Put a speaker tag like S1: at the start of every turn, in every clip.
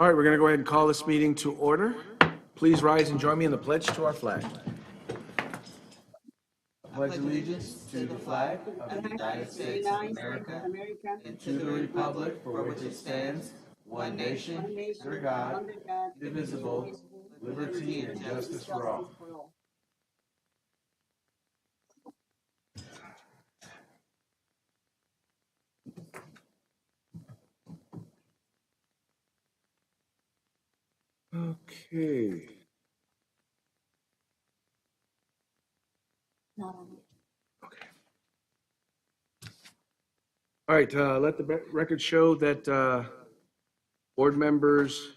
S1: All right, we're going to go ahead and call this meeting to order. Please rise and join me in the pledge to our flag.
S2: Pledge allegiance to the flag of the United States of America and to the republic for which it stands, one nation, under God, indivisible, liberty and justice for all.
S1: Okay. Okay. All right, let the record show that board members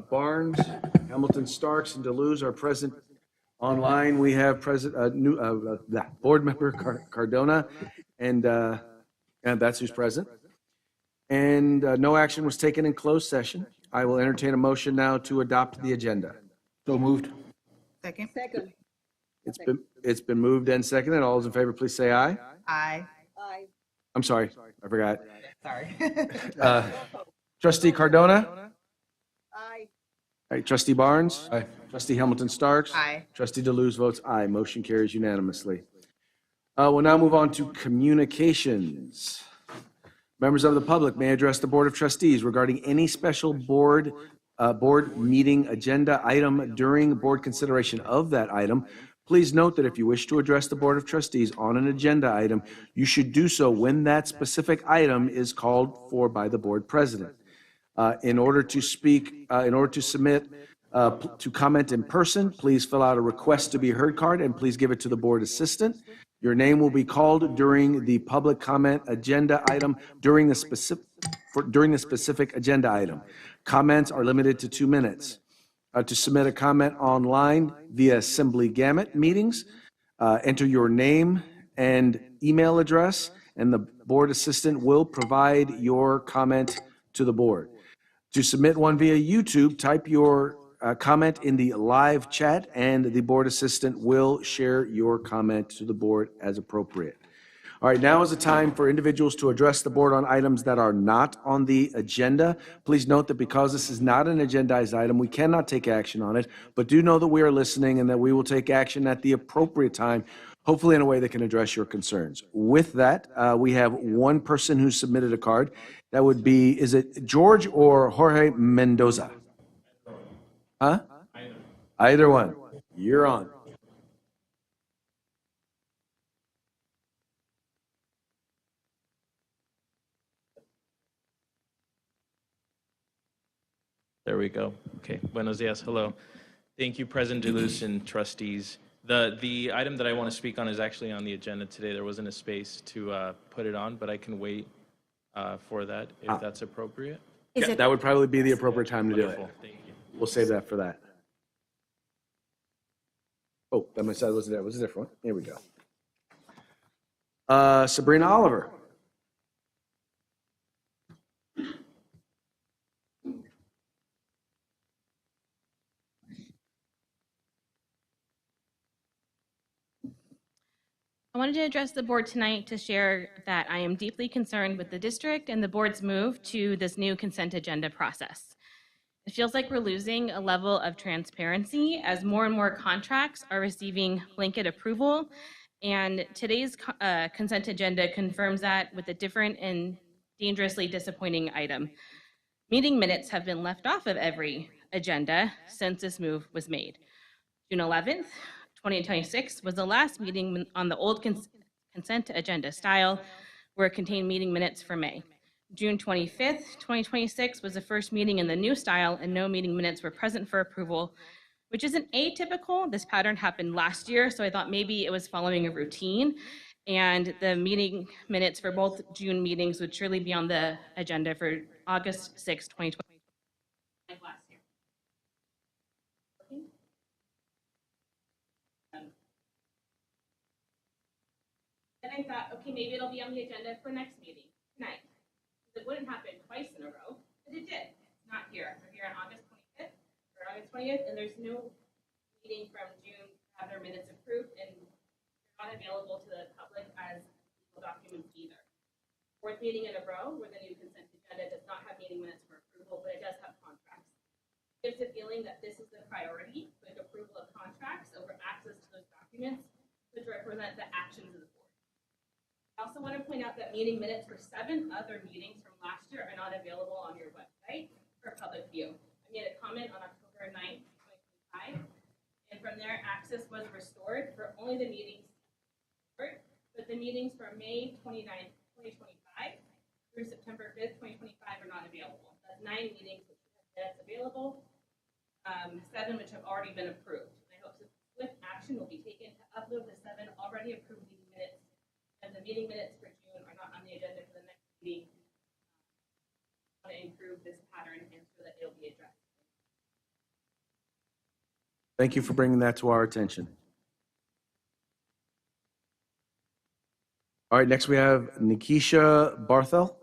S1: Barnes, Hamilton Starks, and Deleuze are present online. We have board member Cardona, and that's who's present. And no action was taken in closed session. I will entertain a motion now to adopt the agenda.
S2: So moved.
S3: Second.
S1: It's been moved and seconded. All those in favor, please say aye.
S3: Aye.
S1: I'm sorry, I forgot.
S3: Sorry.
S1: Trustee Cardona?
S4: Aye.
S1: All right, Trustee Barnes?
S2: Aye.
S1: Trustee Hamilton Starks?
S3: Aye.
S1: Trustee Deleuze votes aye. Motion carries unanimously. We'll now move on to communications. Members of the public may address the Board of Trustees regarding any special board meeting agenda item during board consideration of that item. Please note that if you wish to address the Board of Trustees on an agenda item, you should do so when that specific item is called for by the board president. In order to submit to comment in person, please fill out a request to be heard card and please give it to the board assistant. Your name will be called during the public comment agenda item during the specific agenda item. Comments are limited to 2 minutes. To submit a comment online via Assembly Gamut meetings, enter your name and email address, and the board assistant will provide your comment to the board. To submit one via YouTube, type your comment in the live chat, and the board assistant will share your comment to the board as appropriate. All right, now is the time for individuals to address the board on items that are not on the agenda. Please note that because this is not an agendized item, we cannot take action on it, but do know that we are listening and that we will take action at the appropriate time, hopefully in a way that can address your concerns. With that, we have one person who submitted a card. That would be, is it George or Jorge Mendoza? Huh? Either one. You're on.
S5: There we go. Okay. Buenos dias. Hello. Thank you, President Deleuze and trustees. The item that I want to speak on is actually on the agenda today. There wasn't a space to put it on, but I can wait for that if that's appropriate.
S1: Yeah, that would probably be the appropriate time to do it.
S5: Wonderful. Thank you.
S1: We'll save that for that. Oh, that my side wasn't there. It was a different one. Here we go. Sabrina Oliver.
S6: I wanted to address the board tonight to share that I am deeply concerned with the district and the board's move to this new consent agenda process. It feels like we're losing a level of transparency as more and more contracts are receiving blanket approval, and today's consent agenda confirms that with a different and dangerously disappointing item. Meeting minutes have been left off of every agenda since this move was made. June 11th, 2026 was the last meeting on the old consent agenda style where it contained meeting minutes for May. June 25th, 2026 was the first meeting in the new style and no meeting minutes were present for approval, which isn't atypical. This pattern happened last year, so I thought maybe it was following a routine, and the meeting minutes for both June meetings would surely be on the agenda for August 6th, 2020. Like last year. Then I thought, okay, maybe it'll be on the agenda for next meeting tonight. It wouldn't happen twice in a row, but it did. It's not here. We're here on August 25th or August 20th, and there's no meeting from June to have their minutes approved, and they're not available to the public as legal documents either. Fourth meeting in a row where the new consent agenda does not have meeting minutes for approval, but it does have contracts. Gives a feeling that this is the priority, with approval of contracts over access to those documents, which represent the actions of the board. I also want to point out that meeting minutes for 7 other meetings from last year are not available on your website for public view. I made a comment on October 9th, 2025, and from there, access was restored for only the meetings, but the meetings from May 29th, 2025 through September 5th, 2025 are not available. That's 9 meetings which have minutes available, 7 which have already been approved. I hope swift action will be taken to upload the 7 already approved meeting minutes, and the meeting minutes for June are not on the agenda for the next meeting. I want to improve this pattern and so that it'll be addressed.
S1: Thank you for bringing that to our attention. All right, next we have Nikisha Barthel.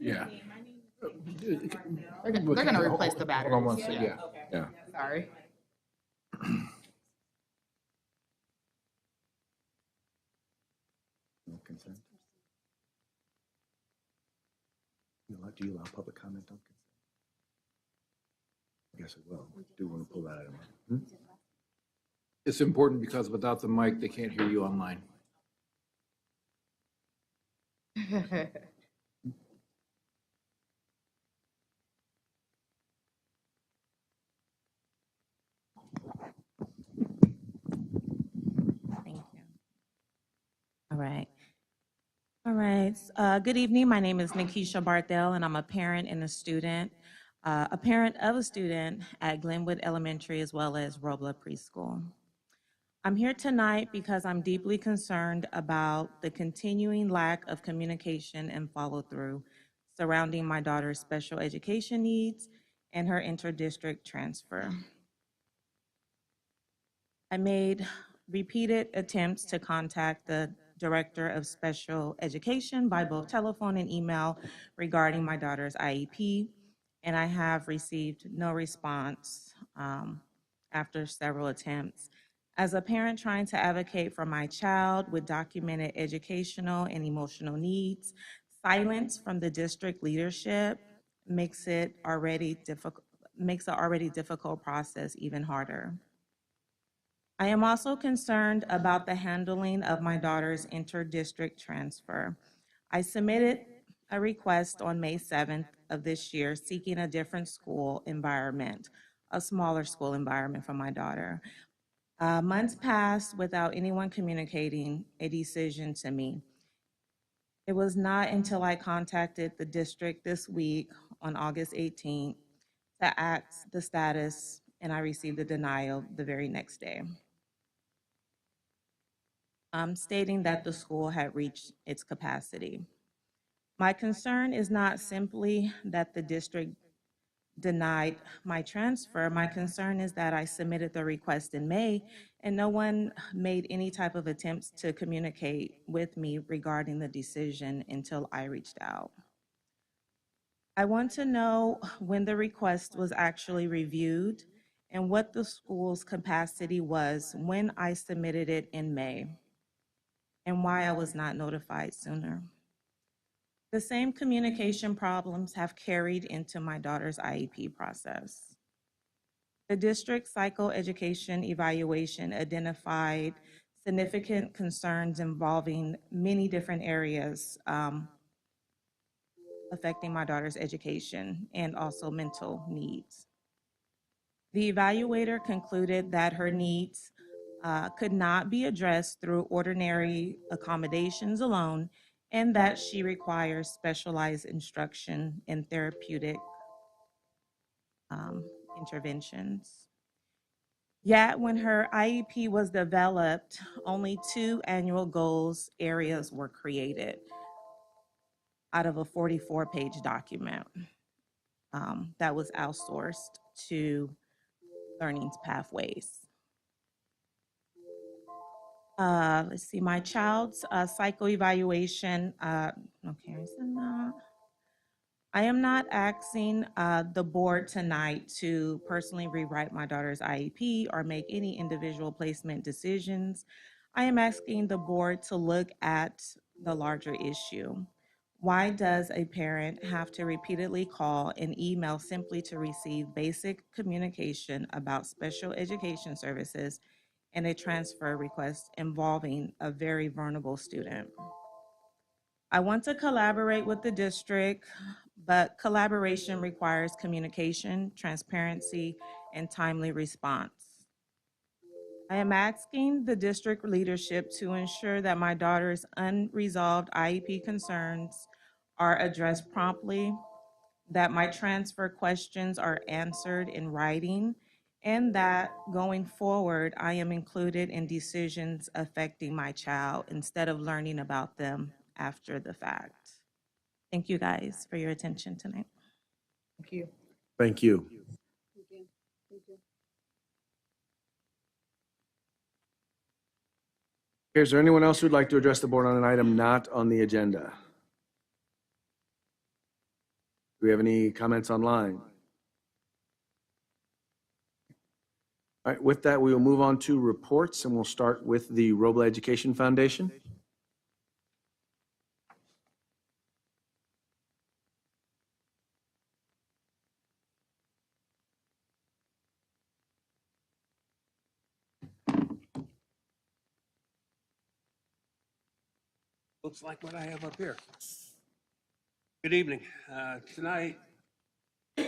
S3: Yeah.
S4: They're gonna replace the batteries.
S3: Hold on one second, yeah.
S1: Yeah.
S4: Sorry.
S1: Consent? Do you allow public comment on consent? I guess it will. Do want to pull that item up.
S3: It's important because without the mic, they can't hear you online.
S7: Thank you. All right. All right. Good evening. My name is Nikisha Barthel, and I'm a parent and a student, a parent of a student at Glenwood Elementary as well as Robla Preschool. I'm here tonight because I'm deeply concerned about the continuing lack of communication and follow-through surrounding my daughter's special education needs and her interdistrict transfer. I made repeated attempts to contact the Director of Special Education by both telephone and email regarding my daughter's IEP, and I have received no response after several attempts. As a parent trying to advocate for my child with documented educational and emotional needs, silence from the district leadership makes an already difficult process even harder. I am also concerned about the handling of my daughter's interdistrict transfer. I submitted a request on May 7th of this year seeking a different school environment, a smaller school environment for my daughter. Months passed without anyone communicating a decision to me. It was not until I contacted the district this week on August 18th to ask the status, and I received a denial the very next day, stating that the school had reached its capacity. My concern is not simply that the district denied my transfer. My concern is that I submitted the request in May and no one made any type of attempts to communicate with me regarding the decision until I reached out. I want to know when the request was actually reviewed and what the school's capacity was when I submitted it in May, and why I was not notified sooner. The same communication problems have carried into my daughter's IEP process. The district psychoeducation evaluation identified significant concerns involving many different areas affecting my daughter's education and also mental needs. The evaluator concluded that her needs could not be addressed through ordinary accommodations alone, and that she requires specialized instruction in therapeutic interventions. Yet, when her IEP was developed, only 2 annual goals areas were created out of a 44-page document that was outsourced to Learning Pathways. Let's see, my child's psychoevaluation. Okay, I said that. I am not asking the board tonight to personally rewrite my daughter's IEP or make any individual placement decisions. I am asking the board to look at the larger issue. Why does a parent have to repeatedly call and email simply to receive basic communication about special education services and a transfer request involving a very vulnerable student? I want to collaborate with the district, but collaboration requires communication, transparency, and timely response. I am asking the district leadership to ensure that my daughter's unresolved IEP concerns are addressed promptly, that my transfer questions are answered in writing, and that going forward, I am included in decisions affecting my child instead of learning about them after the fact. Thank you guys for your attention tonight.
S3: Thank you.
S1: Thank you. Is there anyone else who'd like to address the board on an item not on the agenda? Do we have any comments online? All right, with that, we will move on to reports, and we'll start with the Robla Education Foundation.
S4: Looks like what I have up here. Good evening. Tonight, I'm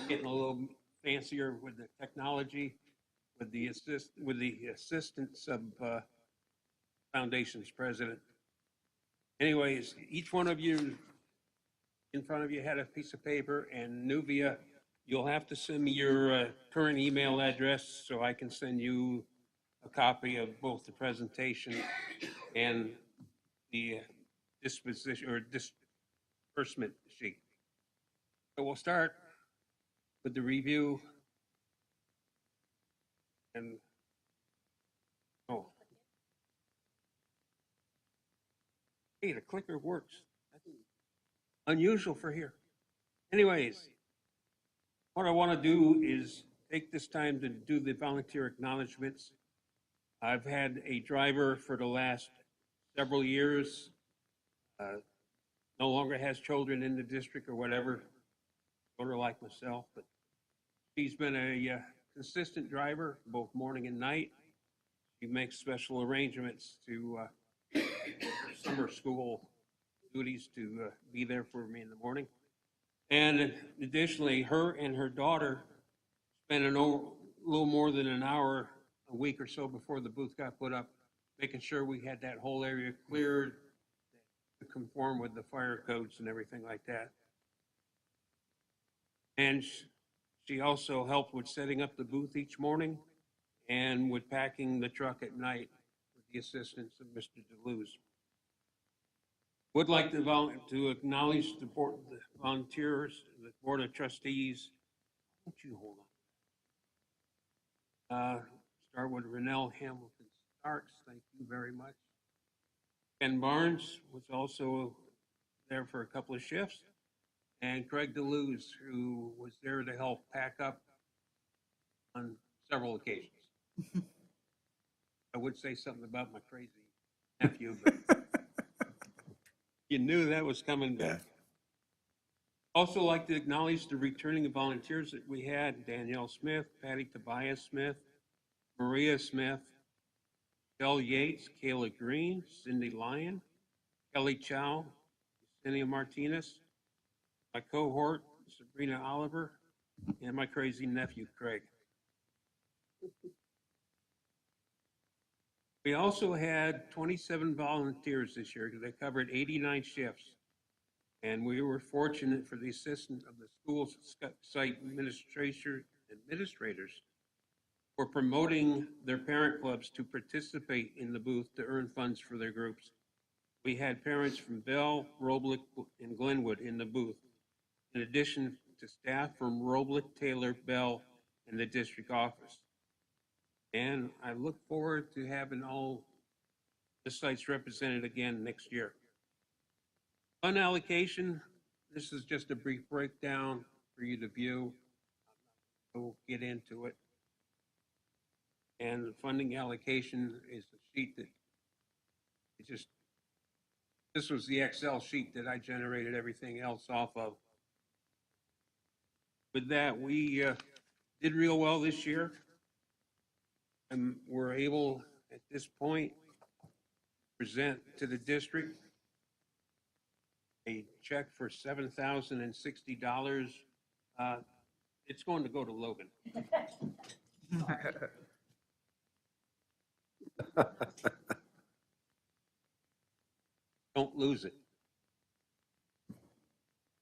S4: getting a little fancier with the technology, with the assistance of Foundation's president. Anyways, each one of you in front of you had a piece of paper, and Nuvia, you'll have to send me your current email address so I can send you a copy of both the presentation and the disposition or disbursement sheet. So we'll start with the review. And, oh. Hey, the clicker works. That's unusual for here. Anyways, what I want to do is take this time to do the volunteer acknowledgements. I've had a driver for the last several years, no longer has children in the district or whatever, sort of like myself, but she's been a consistent driver both morning and night. She makes special arrangements to summer school duties to be there for me in the morning. And additionally, her and her daughter spent a little more than an hour a week or so before the booth got put up, making sure we had that whole area cleared to conform with the fire codes and everything like that. And she also helped with setting up the booth each morning and with packing the truck at night with the assistance of Mr. DeLuz. Would like to acknowledge the volunteers, the Board of Trustees. Won't you hold on? Start with Renell Hamilton Starks. Thank you very much. Ken Barnes was also there for a couple of shifts. And Craig DeLuz, who was there to help pack up on several occasions. I would say something about my crazy nephew, but you knew that was coming back. Also like to acknowledge the returning volunteers that we had: Danielle Smith, Patty Tobias Smith, Maria Smith, Belle Yates, Kayla Green, Cindy Lyon, Kelly Chow, Cynthia Martinez, my cohort, Sabrina Oliver, and my crazy nephew, Craig. We also had 27 volunteers this year. They covered 89 shifts. And we were fortunate for the assistance of the school site administrators for promoting their parent clubs to participate in the booth to earn funds for their groups. We had parents from Bell, Robla, and Glenwood in the booth, in addition to staff from Robla, Taylor, Bell, and the district office. And I look forward to having all This site's represented again next year. Fund allocation, this is just a brief breakdown for you to view. We'll get into it. And the funding allocation is the sheet that this was the Excel sheet that I generated everything else off of. With that, we did real well this year. And we're able, at this point, present to the district a check for $7,060. It's going to go to Logan. Don't lose it.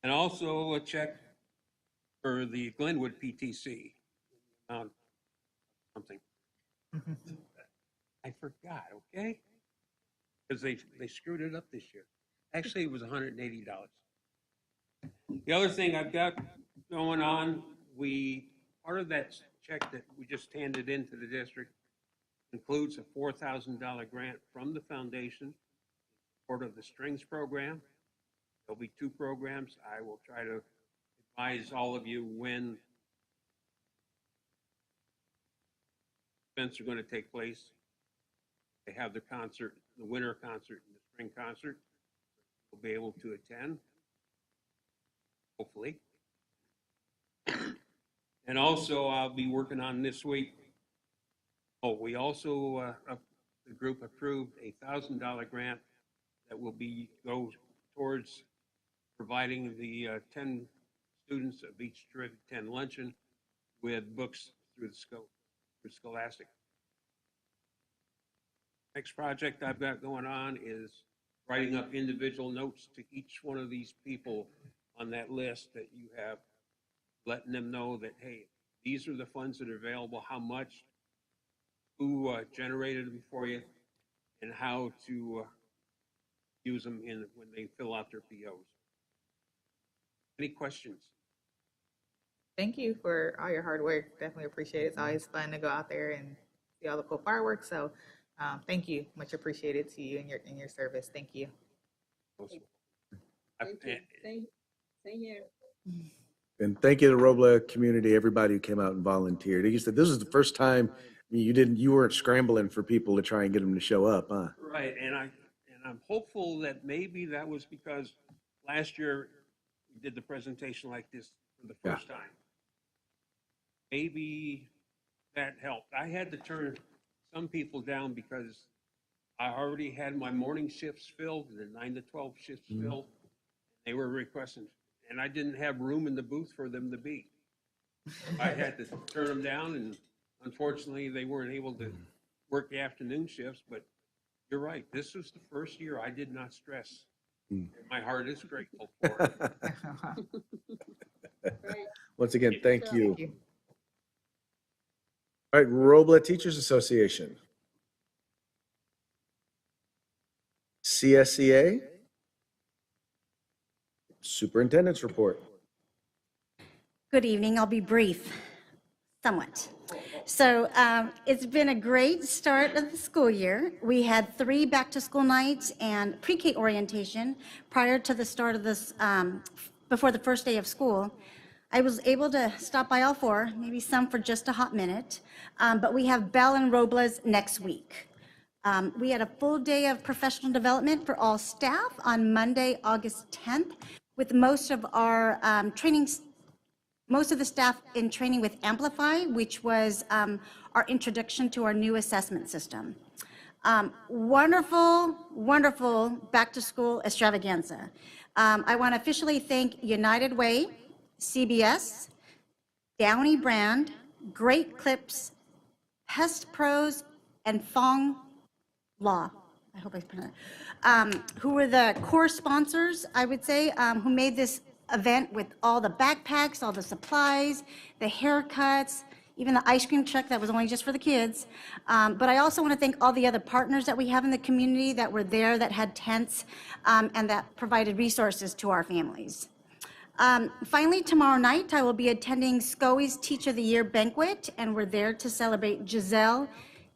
S4: And also a check for the Glenwood PTC. Something. I forgot, okay? Because they screwed it up this year. Actually, it was $180. The other thing I've got going on, part of that check that we just handed into the district includes a $4,000 grant from the foundation, part of the Strings program. There'll be 2 programs. I will try to advise all of you when events are going to take place. They have the concert, the winter concert and the spring concert. We'll be able to attend, hopefully. And also, I'll be working on this week. Oh, we also, the group approved a $1,000 grant that will go towards providing the 10 students of each Terrific 10 luncheon with books through Scholastic. Next project I've got going on is writing up individual notes to each one of these people on that list that you have, letting them know that, hey, these are the funds that are available, how much, who generated them for you, and how to use them when they fill out their POs. Any questions?
S8: Thank you for all your hard work. Definitely appreciate it. It's always fun to go out there and see all the cool fireworks. So thank you. Much appreciated to you and your service. Thank you.
S4: Awesome.
S2: Thank you. Same here.
S1: And thank you to Robla community, everybody who came out and volunteered. You said this is the first time you weren't scrambling for people to try and get them to show up, huh?
S4: Right, and I'm hopeful that maybe that was because last year we did the presentation like this for the first time. Maybe that helped. I had to turn some people down because I already had my morning shifts filled, the 9 to 12 shifts filled. They were requesting, and I didn't have room in the booth for them to be. I had to turn them down, and unfortunately, they weren't able to work the afternoon shifts, but you're right. This was the first year I did not stress. My heart is grateful for it.
S1: Once again, thank you.
S8: Thank you.
S1: All right, Robla Teachers Association. CSEA. Superintendent's report.
S9: Good evening. I'll be brief, somewhat. So it's been a great start of the school year. We had 3 back-to-school nights and pre-K orientation prior to the start of this, before the first day of school. I was able to stop by all 4, maybe some for just a hot minute, but we have Bell and Roblas next week. We had a full day of professional development for all staff on Monday, August 10th, with most of our most of the staff in training with Amplify, which was our introduction to our new assessment system. Wonderful, wonderful back-to-school extravaganza. I want to officially thank United Way, CBS, Downey Brand, Great Clips, Pest Pros, and Fong Law. I hope I pronounced it. Who were the core sponsors, I would say, who made this event with all the backpacks, all the supplies, the haircuts, even the ice cream truck that was only just for the kids. But I also want to thank all the other partners that we have in the community that were there, that had tents, and that provided resources to our families. Finally, tomorrow night, I will be attending SCOE's Teacher of the Year banquet, and we're there to celebrate Giselle,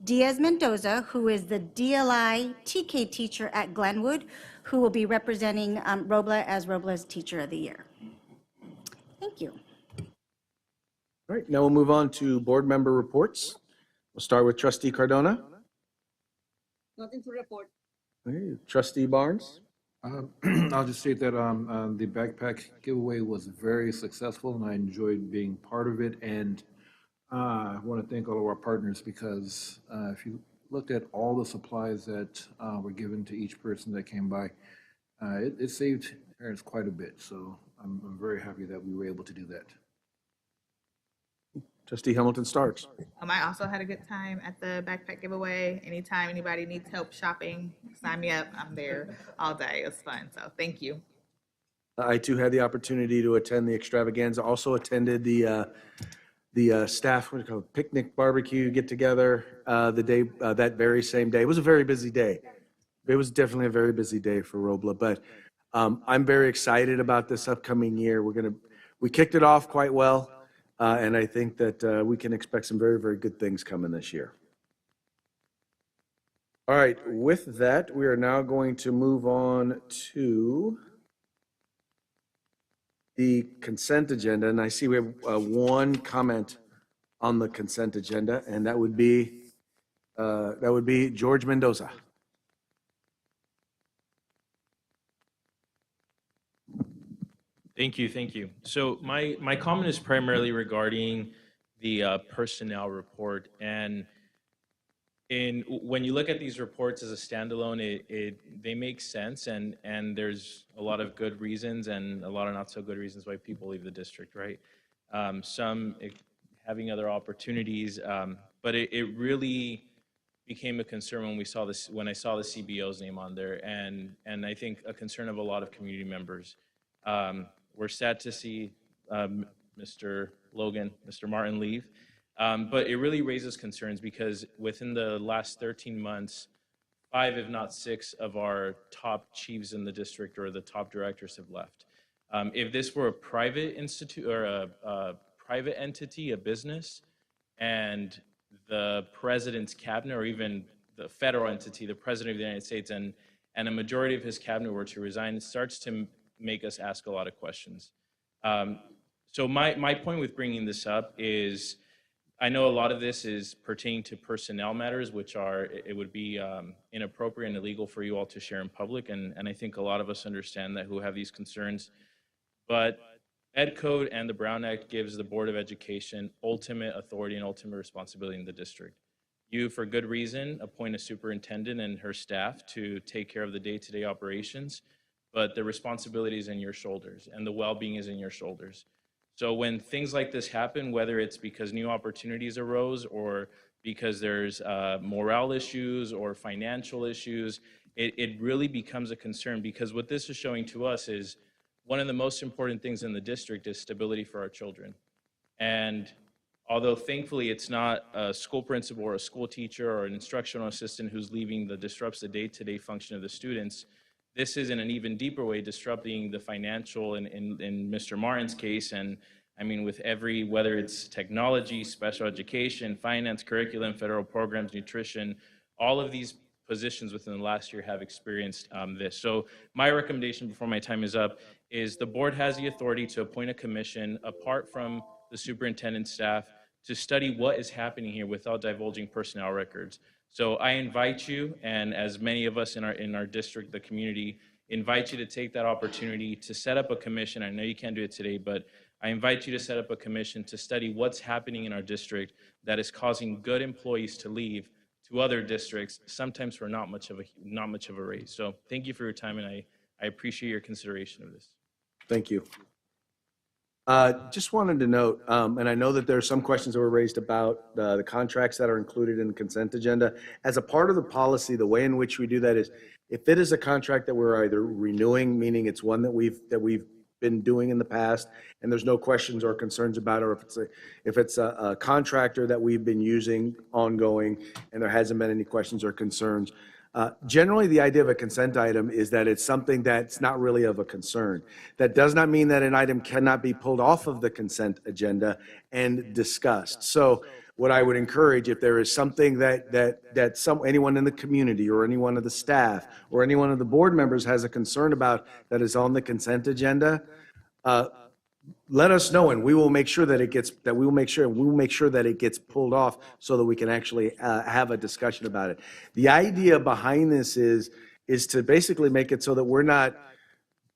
S9: Diaz Mendoza, who is the DLI TK teacher at Glenwood, who will be representing Robla as Robla's Teacher of the Year. Thank you.
S1: All right, now we'll move on to board member reports. We'll start with Trustee Cardona.
S10: Nothing to report.
S1: Okay, Trustee Barnes.
S3: I'll just state that the backpack giveaway was very successful, and I enjoyed being part of it. And I want to thank all of our partners because if you looked at all the supplies that were given to each person that came by, it saved parents quite a bit. So I'm very happy that we were able to do that.
S1: Trustee Hamilton Starks.
S8: I also had a good time at the backpack giveaway. Anytime anybody needs help shopping, sign me up. I'm there all day. It was fun. So thank you.
S1: I too had the opportunity to attend the extravaganza. Also attended the staff, what do you call it, picnic barbecue get together the day that very same day. It was a very busy day. It was definitely a very busy day for Robla, but I'm very excited about this upcoming year. We kicked it off quite well, and I think that we can expect some very, very good things coming this year. All right, with that, we are now going to move on to the consent agenda, and I see we have one comment on the consent agenda, and that would be George Mendoza.
S5: Thank you. So my comment is primarily regarding the personnel report. And when you look at these reports as a standalone, they make sense, and there's a lot of good reasons and a lot of not so good reasons why people leave the district, right? Some having other opportunities, but it really became a concern when I saw the CBO's name on there, and I think a concern of a lot of community members. We're sad to see Mr. Martin leave, but it really raises concerns because within the last 13 months, 5, if not 6, of our top chiefs in the district or the top directors have left. If this were a private institute or a private entity, a business, and the president's cabinet, or even the federal entity, the president of the United States, and a majority of his cabinet were to resign, it starts to make us ask a lot of questions. So my point with bringing this up is, I know a lot of this is pertaining to personnel matters, which it would be inappropriate and illegal for you all to share in public, and I think a lot of us understand that who have these concerns. But Ed Code and the Brown Act gives the Board of Education ultimate authority and ultimate responsibility in the district. You, for good reason, appoint a superintendent and her staff to take care of the day-to-day operations, but the responsibility is in your shoulders and the well-being is in your shoulders. So when things like this happen, whether it's because new opportunities arose or because there's morale issues or financial issues, it really becomes a concern, because what this is showing to us is one of the most important things in the district is stability for our children. And although thankfully it's not a school principal or a school teacher or an instructional assistant who's leaving that disrupts the day-to-day function of the students, this is in an even deeper way disrupting the financial in Mr. Martin's case. And I mean, with whether it's technology, special education, finance, curriculum, federal programs, nutrition, all of these positions within the last year have experienced this. So my recommendation before my time is up is the board has the authority to appoint a commission apart from the superintendent's staff to study what is happening here without divulging personnel records. So I invite you, and as many of us in our district, the community, invite you to take that opportunity to set up a commission. I know you can't do it today, but I invite you to set up a commission to study what's happening in our district that is causing good employees to leave to other districts, sometimes for not much of a raise. So thank you for your time, and I appreciate your consideration of this.
S1: Thank you. Just wanted to note, and I know that there are some questions that were raised about the contracts that are included in the consent agenda. As a part of the policy, the way in which we do that is, if it is a contract that we're either renewing, meaning it's one that we've been doing in the past, and there's no questions or concerns about it, or if it's a contractor that we've been using ongoing, and there hasn't been any questions or concerns. Generally, the idea of a consent item is that it's something that's not really of a concern. That does not mean that an item cannot be pulled off of the consent agenda and discussed. So what I would encourage, if there is something that anyone in the community or anyone of the staff or anyone of the board members has a concern about that is on the consent agenda, let us know, and we will make sure that we will make sure that it gets pulled off so that we can actually have a discussion about it. The idea behind this is to basically make it so that we're not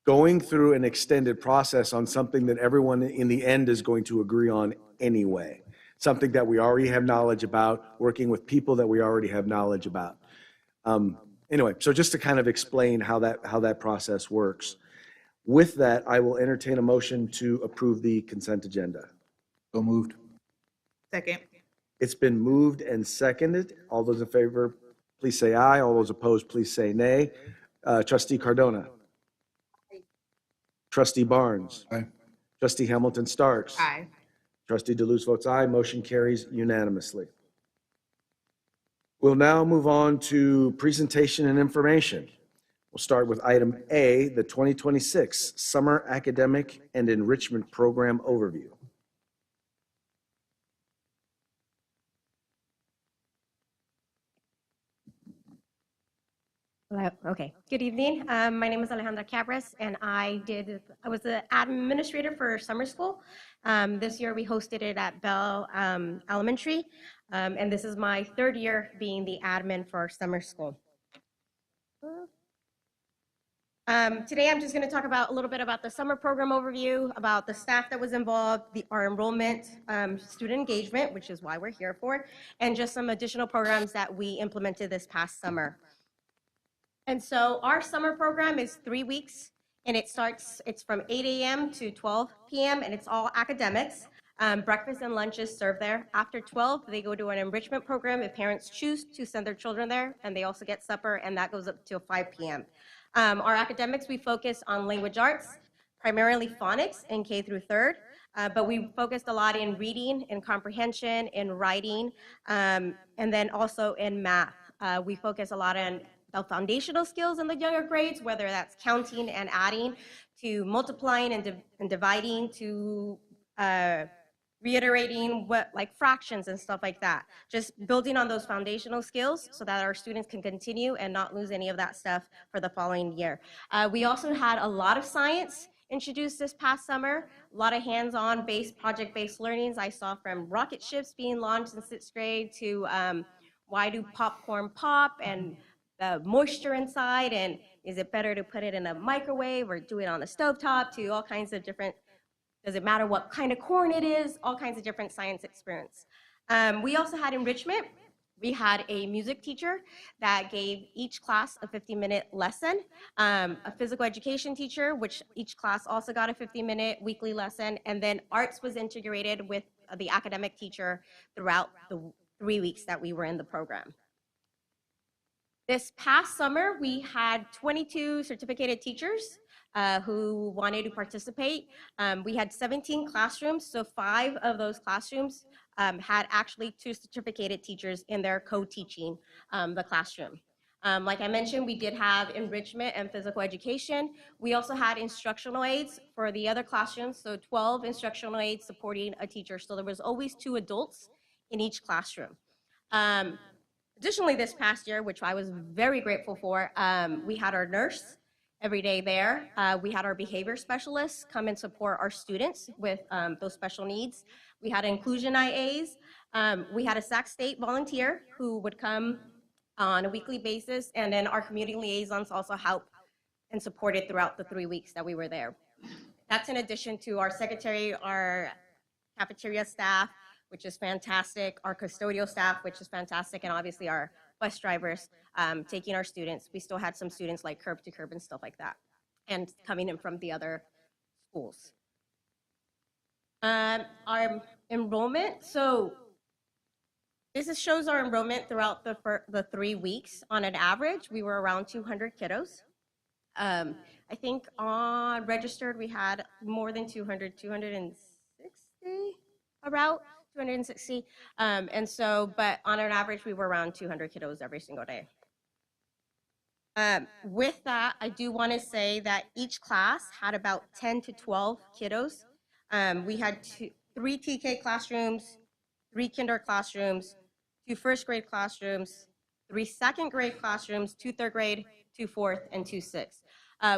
S1: going through an extended process on something that everyone in the end is going to agree on anyway. Something that we already have knowledge about, working with people that we already have knowledge about. Anyway, so just to kind of explain how that process works. With that, I will entertain a motion to approve the consent agenda.
S3: So moved.
S8: Second.
S1: It's been moved and seconded. All those in favor, please say aye. All those opposed, please say nay. Trustee Cardona. Trustee Barnes.
S3: Aye.
S1: Trustee Hamilton Starks.
S8: Aye.
S1: Trustee Deleuze votes aye. Motion carries unanimously. We'll now move on to presentation and information. We'll start with item A, the 2026 Summer Academic and Enrichment Program Overview.
S11: Hello. Okay. Good evening. My name is Alejandra Cabras, and I was the administrator for summer school. This year we hosted it at Bell Elementary, and this is my third year being the admin for summer school. Today I'm just going to talk about a little bit about the summer program overview, about the staff that was involved, our enrollment, student engagement, which is why we're here for, and just some additional programs that we implemented this past summer. And so our summer program is 3 weeks, and it's from 8 a.m. to 12 p.m., and it's all academics. Breakfast and lunch is served there. After 12, they go to an enrichment program if parents choose to send their children there, and they also get supper, and that goes up till 5 p.m. Our academics, we focus on language arts, primarily phonics in K through 3rd, but we focused a lot in reading, in comprehension, in writing, and then also in math. We focus a lot on the foundational skills in the younger grades, whether that's counting and adding, to multiplying and dividing, to reiterating like fractions and stuff like that. Just building on those foundational skills so that our students can continue and not lose any of that stuff for the following year. We also had a lot of science introduced this past summer, a lot of hands-on project-based learnings. I saw from rocket ships being launched in 6th grade to why do popcorn pop, and the moisture inside, and is it better to put it in a microwave or do it on a stovetop, to all kinds of different, does it matter what kind of corn it is, all kinds of different science experience. We also had enrichment. We had a music teacher that gave each class a 50-minute lesson, a physical education teacher, which each class also got a 50-minute weekly lesson, and then arts was integrated with the academic teacher throughout the 3 weeks that we were in the program. This past summer, we had 22 certificated teachers who wanted to participate. We had 17 classrooms, so 5 of those classrooms had actually 2 certificated teachers in there co-teaching the classroom. Like I mentioned, we did have enrichment and physical education. We also had instructional aides for the other classrooms, so 12 instructional aides supporting a teacher, so there was always 2 adults in each classroom. Additionally, this past year, which I was very grateful for, we had our nurse every day there. We had our behavior specialists come and support our students with those special needs. We had inclusion IAs. We had a Sac State volunteer who would come on a weekly basis, and then our community liaisons also helped and supported throughout the 3 weeks that we were there. That's in addition to our secretary, our cafeteria staff, which is fantastic, our custodial staff, which is fantastic, and obviously our bus drivers taking our students. We still had some students like curb to curb and stuff like that, and coming in from the other schools. Our enrollment, so this shows our enrollment throughout the 3 weeks. On an average, we were around 200 kiddos. I think on registered, we had more than 260 about 260. And so, but on an average, we were around 200 kiddos every single day. With that, I do want to say that each class had about 10 to 12 kiddos. We had 3 TK classrooms, 3 kinder classrooms, 2 first grade classrooms, 3 second grade classrooms, 2 third grade, 2 fourth, and 2 sixth.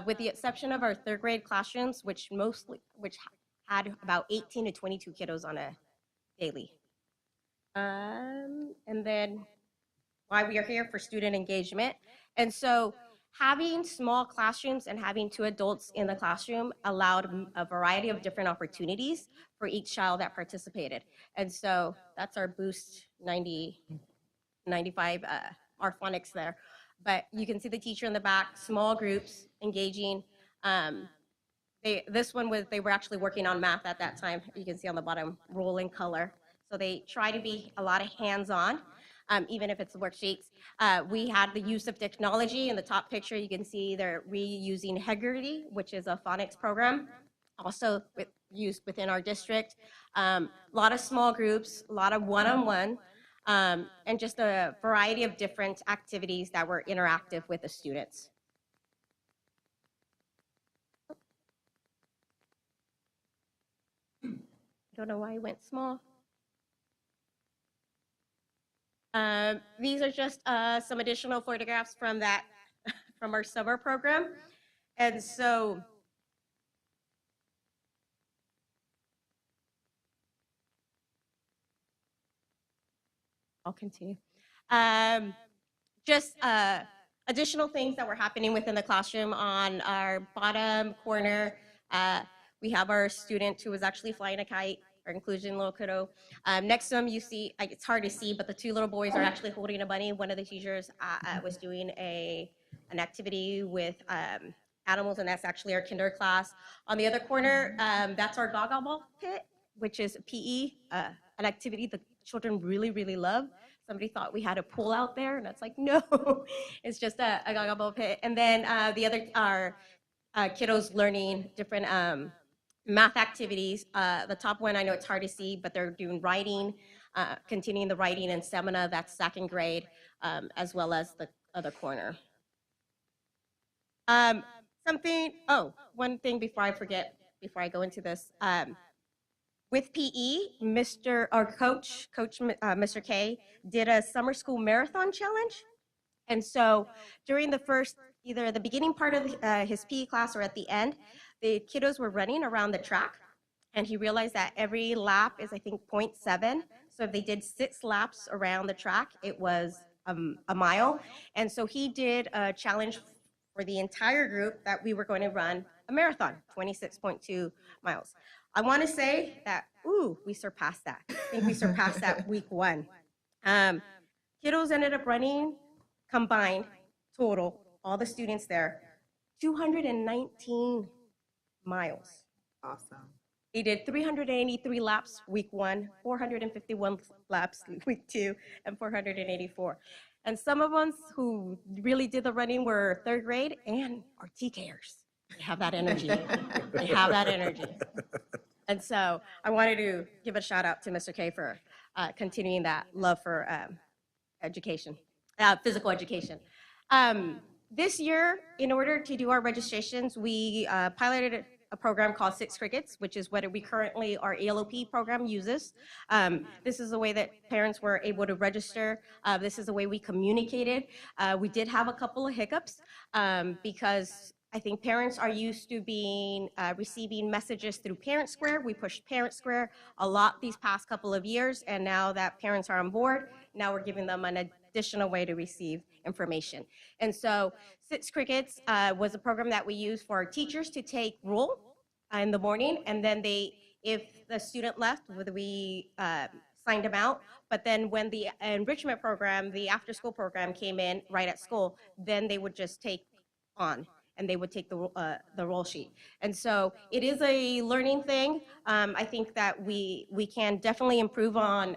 S11: With the exception of our third grade classrooms, which had about 18 to 22 kiddos on a daily. And then why we are here for student engagement. And so having small classrooms and having 2 adults in the classroom allowed a variety of different opportunities for each child that participated. And so that's our Boost 90, 95, our phonics there. But you can see the teacher in the back, small groups, engaging. This one was, they were actually working on math at that time. You can see on the bottom, rolling color. So they try to be a lot of hands-on, even if it's worksheets. We had the use of technology. In the top picture, you can see they're reusing Heggerty, which is a phonics program, also used within our district. A lot of small groups, a lot of one-on-one, and just a variety of different activities that were interactive with the students. Don't know why it went small. These are just some additional photographs from that, from our summer program. And so, I'll continue. Just additional things that were happening within the classroom. On our bottom corner, we have our student who was actually flying a kite, our inclusion little kiddo. Next to him, you see, it's hard to see, but the 2 little boys are actually holding a bunny. One of the teachers was doing an activity with animals, and that's actually our kinder class. On the other corner, that's our gaga ball pit, which is PE, an activity the children really, really love. Somebody thought we had a pool out there, and it's like, no, it's just a gaga ball pit. And then the other are kiddos learning different math activities. The top one, I know it's hard to see, but they're doing writing, continuing the writing and stamina, that's second grade, as well as the other corner. One thing before I forget, before I go into this, with PE, our coach, Mr. K, did a summer school marathon challenge. And so during the first, either the beginning part of his PE class or at the end, the kiddos were running around the track. And he realized that every lap is, I think, 0.7. So if they did 6 laps around the track, it was a mile. And so he did a challenge for the entire group that we were going to run a marathon, 26.2 miles. I want to say that, we surpassed that. I think we surpassed that week 1. Kiddos ended up running combined, total, all the students there, 219 miles.
S8: Awesome.
S11: They did 383 laps week 1, 451 laps week 2, and 484. And some of us who really did the running were third grade and our TKers. They have that energy. They have that energy. And so I wanted to give a shout out to Mr. K for continuing that love for education, physical education. This year, in order to do our registrations, we piloted a program called Six Crickets, which is what we currently, our ELOP program uses. This is the way that parents were able to register. This is the way we communicated. We did have a couple of hiccups because I think parents are used to receiving messages through Parent Square. We pushed Parent Square a lot these past couple of years, and now that parents are on board, now we're giving them an additional way to receive information. And so Six Crickets was a program that we used for our teachers to take roll in the morning, and then if the student left, we signed them out. But then when the enrichment program, the after-school program came in right at school, then they would just take on, and they would take the roll sheet. And so it is a learning thing. I think that we can definitely improve on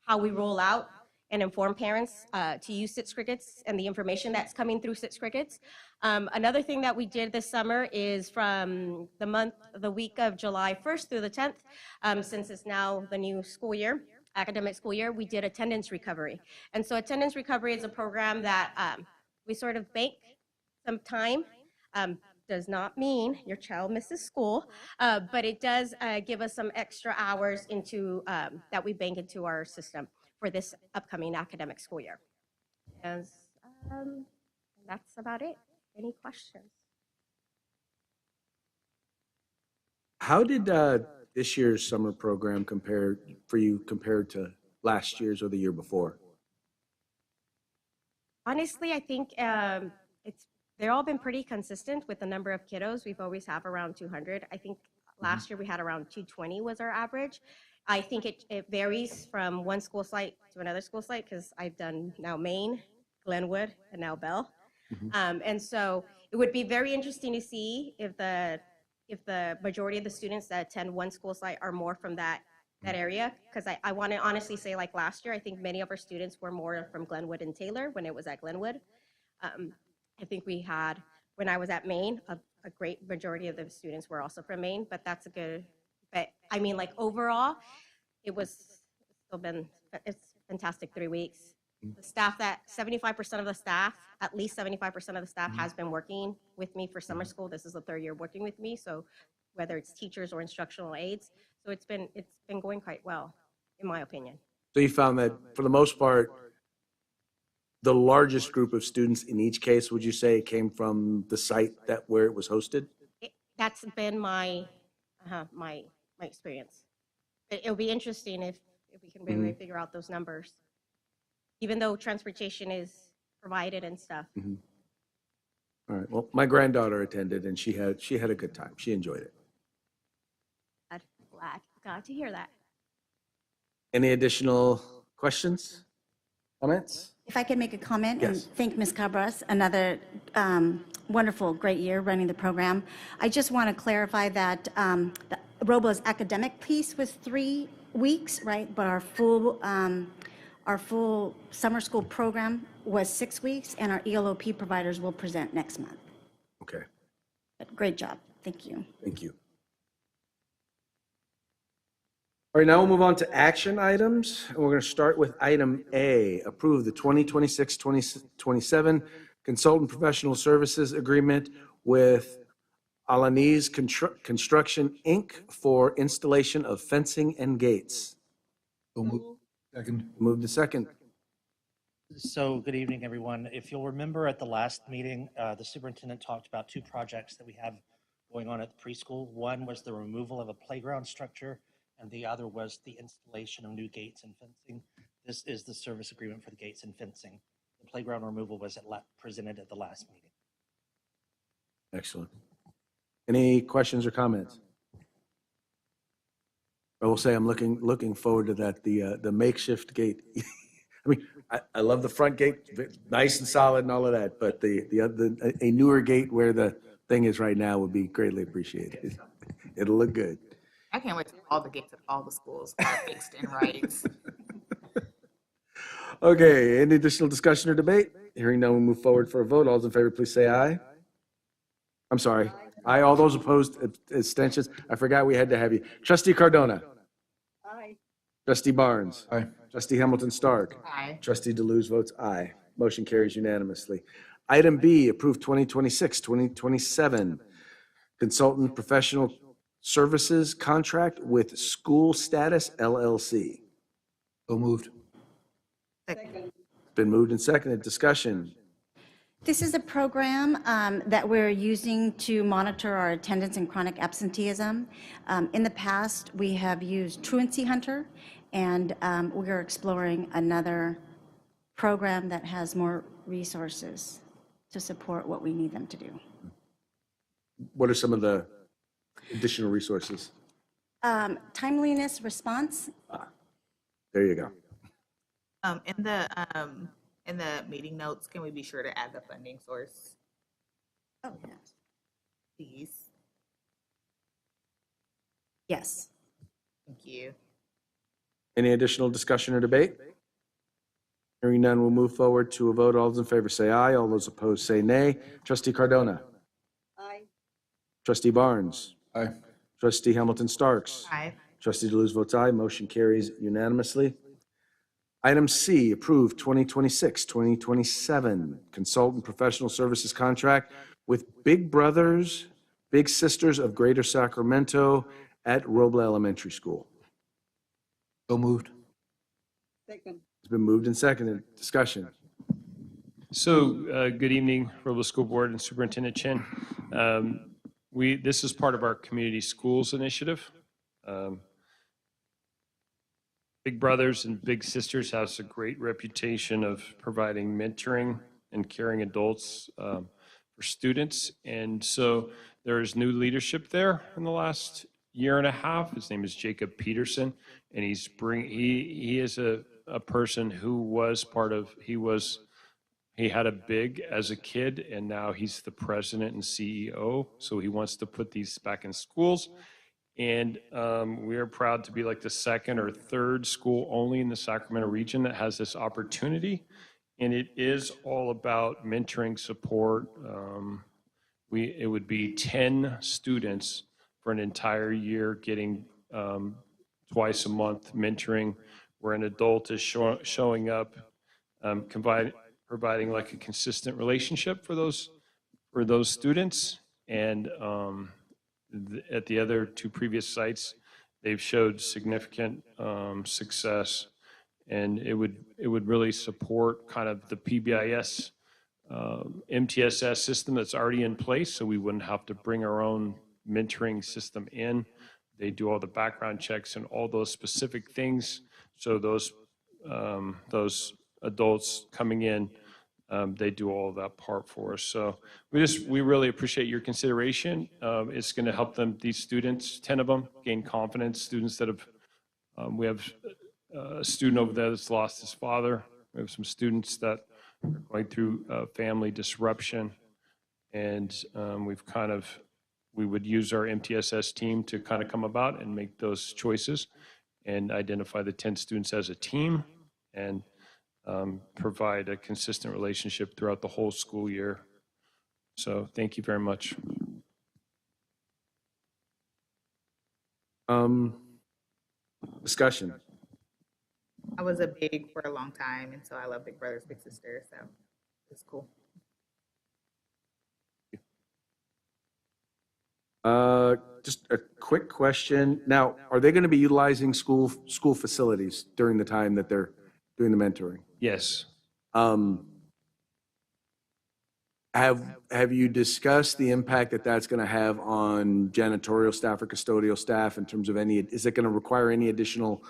S11: how we roll out and inform parents to use Six Crickets and the information that's coming through Six Crickets. Another thing that we did this summer is from the week of July 1st through the 10th, since it's now the new school year, academic school year, we did attendance recovery. And so attendance recovery is a program that we sort of bank some time does not mean your child misses school, but it does give us some extra hours into that we bank into our system for this upcoming academic school year. And that's about it. Any questions?
S1: How did this year's summer program compare for you compared to last year's or the year before?
S11: Honestly, I think they've all been pretty consistent with the number of kiddos. We've always have around 200. I think last year we had around 220 was our average. I think it varies from one school site to another school site because I've done now Maine, Glenwood, and now Bell. And so it would be very interesting to see if the majority of the students that attend one school site are more from that area. Because I want to honestly say, like last year, I think many of our students were more from Glenwood and Taylor when it was at Glenwood. I think we had, when I was at Maine, a great majority of the students were also from Maine, but that's a good, but I mean, like overall, it's fantastic 3 weeks. The staff that 75% of the staff, at least 75% of the staff has been working with me for summer school. This is the third year working with me. So whether it's teachers or instructional aides. So it's been going quite well, in my opinion.
S1: So you found that for the most part, the largest group of students in each case, would you say, came from the site where it was hosted?
S11: That's been my experience. It'll be interesting if we can really figure out those numbers, even though transportation is provided and stuff.
S1: All right. Well, my granddaughter attended, and she had a good time. She enjoyed it.
S11: Glad to hear that.
S1: Any additional questions, comments?
S9: If I could make a comment and
S1: Yes.
S9: thank Ms. Cabras, another wonderful, great year running the program. I just want to clarify that Robla's academic piece was 3 weeks, right? But our full summer school program was 6 weeks, and our ELOP providers will present next month.
S1: Okay.
S9: But great job. Thank you.
S1: Thank you. All right, now we'll move on to action items. And we're going to start with item A, approve the 2026-2027 consultant professional services agreement with Alanese Construction, Inc. for installation of fencing and gates.
S3: So moved. Second.
S1: Move to second.
S12: So good evening, everyone. If you'll remember at the last meeting, the superintendent talked about 2 projects that we have going on at the preschool. One was the removal of a playground structure, and the other was the installation of new gates and fencing. This is the service agreement for the gates and fencing. The playground removal was presented at the last meeting.
S1: Excellent. Any questions or comments? I will say I'm looking forward to that, the makeshift gate. I mean, I love the front gate, nice and solid and all of that, but a newer gate where the thing is right now would be greatly appreciated. It'll look good.
S8: I can't wait till all the gates at all the schools are fixed and right.
S1: Okay, any additional discussion or debate? Hearing none, we'll move forward for a vote. All those in favor, please say aye. I'm sorry. Aye. All those opposed, abstentions? I forgot we had to have you. Trustee Cardona.
S10: Aye.
S1: Trustee Barnes.
S3: Aye.
S1: Trustee Hamilton Stark.
S8: Aye.
S1: Trustee Deleuze votes aye. Motion carries unanimously. Item B, approve 2026-2027 consultant professional services contract with School Status LLC.
S3: So moved.
S8: Second.
S1: Been moved and seconded. Discussion.
S9: This is a program that we're using to monitor our attendance and chronic absenteeism. In the past, we have used Truancy Hunter, and we are exploring another program that has more resources to support what we need them to do.
S1: What are some of the additional resources?
S9: Timeliness response.
S1: There you go.
S8: In the meeting notes, can we be sure to add the funding source,
S9: Oh, yes.
S8: please?
S9: Yes.
S8: Thank you.
S1: Any additional discussion or debate? Hearing none, we'll move forward to a vote. All those in favor say aye. All those opposed say nay. Trustee Cardona.
S10: Aye.
S1: Trustee Barnes.
S3: Aye.
S1: Trustee Hamilton Starks.
S8: Aye.
S1: Trustee Deleuze votes aye. Motion carries unanimously. Item C, approve 2026-2027 consultant professional services contract with Big Brothers, Big Sisters of Greater Sacramento at Robla Elementary School.
S3: So moved.
S10: Second.
S1: It's been moved and seconded. Discussion.
S13: So, good evening, Robla School Board and Superintendent Chin. This is part of our Community Schools Initiative. Big Brothers and Big Sisters has a great reputation of providing mentoring and caring adults for students. And so there is new leadership there in the last year and a half. His name is Jacob Peterson, and he is a person who was he had a big as a kid, and now he's the president and CEO. So he wants to put these back in schools. And we are proud to be like the second or third school only in the Sacramento region that has this opportunity. And it is all about mentoring support. It would be 10 students for an entire year getting twice a month mentoring, where an adult is showing up, providing like a consistent relationship for those students. And at the other two previous sites, they've showed significant success, and it would really support kind of the PBIS MTSS system that's already in place, so we wouldn't have to bring our own mentoring system in. They do all the background checks and all those specific things, so those adults coming in, they do all of that part for us. So we really appreciate your consideration. It's going to help these students, 10 of them, gain confidence. Students that have, we have a student over there that's lost his father. We have some students that are going through family disruption, and we would use our MTSS team to kind of come about and make those choices and identify the 10 students as a team and provide a consistent relationship throughout the whole school year. So thank you very much.
S1: Discussion.
S8: I was a big for a long time, and so I love Big Brothers Big Sisters, so it's cool.
S1: Just a quick question. Now, are they going to be utilizing school facilities during the time that they're doing the mentoring?
S13: Yes.
S1: Have you discussed the impact that that's going to have on janitorial staff or custodial staff in terms of is it going to require any additional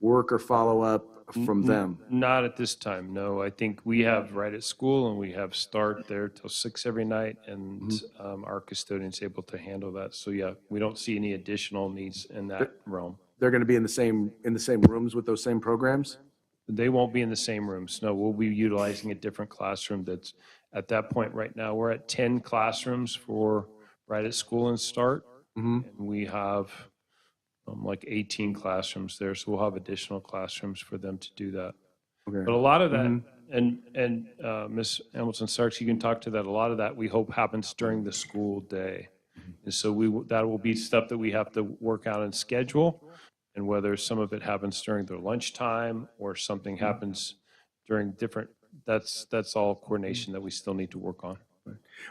S1: work or follow-up from them?
S13: Not at this time, no. I think we have right at school, and we have start there till 6 every night, and our custodian's able to handle that. So yeah, we don't see any additional needs in that realm.
S1: They're going to be in the same rooms with those same programs?
S13: They won't be in the same rooms. No, we'll be utilizing a different classroom that's at that point right now. We're at 10 classrooms for right at school and start. And we have like 18 classrooms there. So we'll have additional classrooms for them to do that.
S1: Okay.
S13: But a lot of that, and Ms. Hamilton-Starks, you can talk to that. A lot of that we hope happens during the school day. And so that will be stuff that we have to work out and schedule. And whether some of it happens during their lunchtime or something happens during different, that's all coordination that we still need to work on.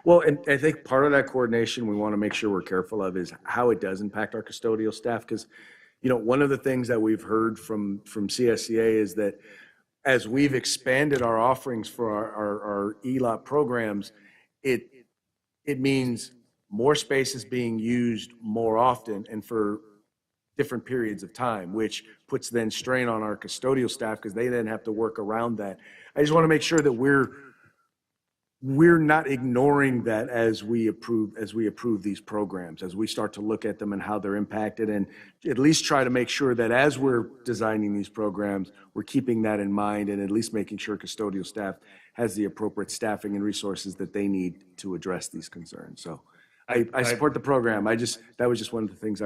S1: Well, and I think part of that coordination we want to make sure we're careful of is how it does impact our custodial staff. Because, one of the things that we've heard from CSCA is that as we've expanded our offerings for our ELOP programs, it means more space is being used more often and for different periods of time, which puts then strain on our custodial staff because they then have to work around that. I just want to make sure that we're not ignoring that as we approve these programs, as we start to look at them and how they're impacted, and at least try to make sure that as we're designing these programs, we're keeping that in mind and at least making sure custodial staff has the appropriate staffing and resources that they need to address these concerns. So I support the program. That was just one of the things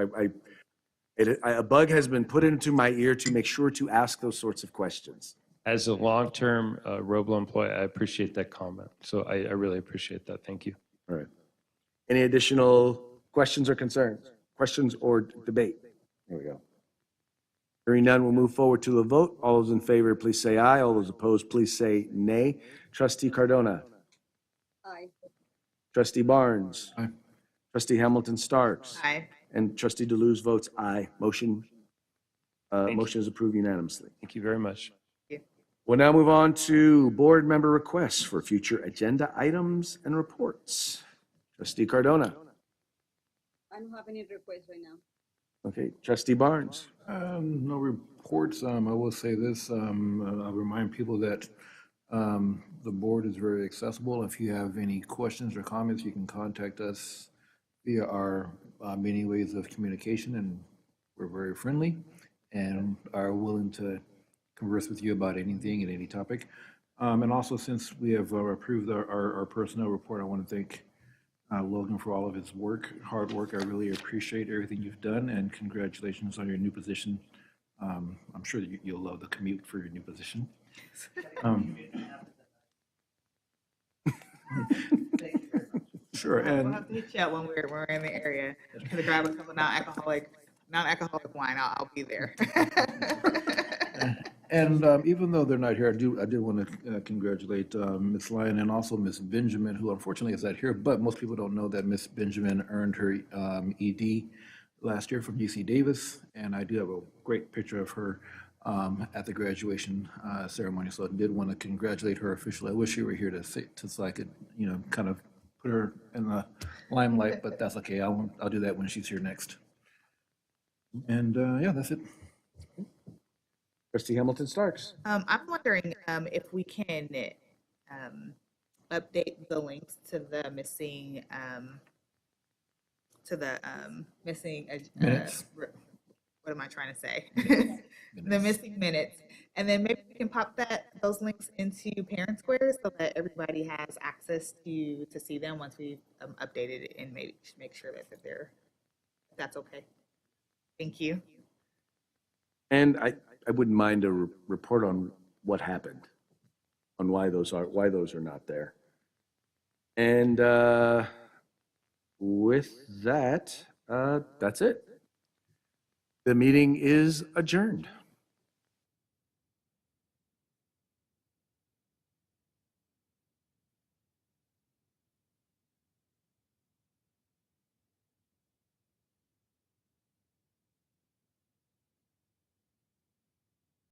S1: a bug has been put into my ear to make sure to ask those sorts of questions.
S13: As a long-term Robla employee, I appreciate that comment. So I really appreciate that. Thank you.
S1: All right. Any additional questions or concerns? Questions or debate? Here we go. Hearing none, we'll move forward to a vote. All those in favor, please say aye. All those opposed, please say nay. Trustee Cardona.
S10: Aye.
S1: Trustee Barnes.
S3: Aye.
S1: Trustee Hamilton Starks.
S8: Aye.
S1: And Trustee Deleuze votes aye. Motion is approved unanimously.
S13: Thank you very much.
S1: We'll now move on to board member requests for future agenda items and reports. Trustee Cardona.
S10: I don't have any requests right now.
S1: Okay, Trustee Barnes.
S3: No reports. I will say this, I'll remind people that the board is very accessible. If you have any questions or comments, you can contact us via our many ways of communication, and we're very friendly and are willing to converse with you about anything and any topic. And also, since we have approved our personnel report, I want to thank Logan for all of his hard work. I really appreciate everything you've done, and congratulations on your new position. I'm sure that you'll love the commute for your new position. Sure,
S8: We'll
S3: and
S8: have to hit you up when we're in the area to grab a couple of non-alcoholic wine. I'll be there.
S3: And even though they're not here, I did want to congratulate Ms. Lyon and also Ms. Benjamin, who unfortunately is not here, but most people don't know that Ms. Benjamin earned her ED last year from UC Davis, and I do have a great picture of her at the graduation ceremony, so I did want to congratulate her officially. I wish you were here so I could, kind of put her in the limelight, but that's okay. I'll do that when she's here next. And yeah, that's it.
S1: Trustee Hamilton Starks.
S8: I'm wondering if we can update the links to the missing
S3: Minutes.
S8: what am I trying to say? The missing minutes, and then maybe we can pop those links into Parent Square so that everybody has access to see them once we've updated it, and maybe make sure that they're, if that's okay. Thank you.
S1: And I wouldn't mind a report on what happened, on why those are not there. And with that, that's it. The meeting is adjourned.